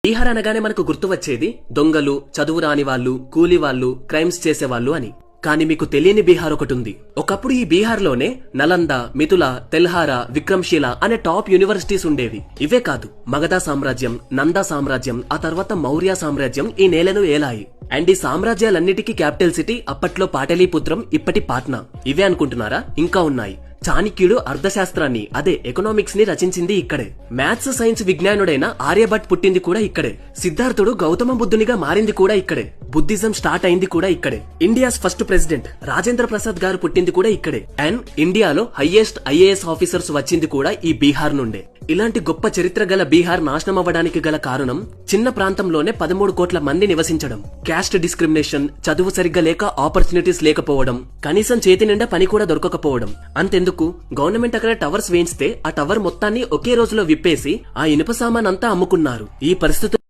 బీహార్ అనగానే మనకు గుర్తు వచ్చేది దొంగలు, చదువు రాని వాళ్ళు, కూలీ వాళ్ళు, క్రైమ్స్ చేసేవాళ్ళు అని. కానీ మీకు తెలియని బీహార్ ఒకటుంది. ఒకప్పుడు ఈ బీహార్ లోనే నలంద, మిథుల, తెల్హారా, విక్రమ్శీల అనే టాప్ యూనివర్సిటీస్ ఉండేవి. ఇవే కాదు, మగధ సామ్రాజ్యం, నంద సామ్రాజ్యం, ఆ తర్వాత మౌర్య సామ్రాజ్యం ఈ నేలను ఏలాయి. అండ్ ఈ సామ్రాజ్యాలన్నిటికీ క్యాపిటల్ సిటీ అప్పట్లో పాటలీపుత్రం, ఇప్పటి పాట్నా. ఇవే అనుకుంటున్నారా? ఇంకా ఉన్నాయి. చాణక్యుడు అర్థశాస్త్రాన్ని, అదే ఎకనామిక్స్ ని రచించింది ఇక్కడే. మ్యాథ్స్, సైన్స్ విజ్ఞానుడైన ఆర్యభట్ పుట్టింది కూడా ఇక్కడే. సిద్ధార్థుడు గౌతమ బుద్ధునిగా మారింది కూడా ఇక్కడే. బుద్ధిజం స్టార్ట్ అయింది కూడా ఇక్కడే. India's first president Rajendra Prasad గారు పుట్టింది కూడా ఇక్కడే. అండ్ ఇండియాలో హైయెస్ట్ ఐఏఎస్ ఆఫీసర్స్ వచ్చింది కూడా ఈ బీహార్ నుండే. ఇలాంటి గొప్ప చరిత్ర గల బీహార్ నాశనం అవ్వడానికి గల కారణం చిన్న ప్రాంతంలోనే 13 కోట్ల మంది నివసించడం, క్యాస్ట్ డిస్క్రిమినేషన్, చదువు సరిగ్గా లేక ఆపర్చునిటీస్ లేకపోవడం, కనీసం చేతి నిండా పని కూడా దొరకకపోవడం. అంతెందుకు, గవర్నమెంట్ అక్కడ టవర్స్ వేయిస్తే ఆ టవర్ మొత్తాన్ని ఒకే రోజులో విప్పేసి ఆ ఇనుప సామాన్ అంతా అమ్ముకున్నారు. ఈ పరిస్థితి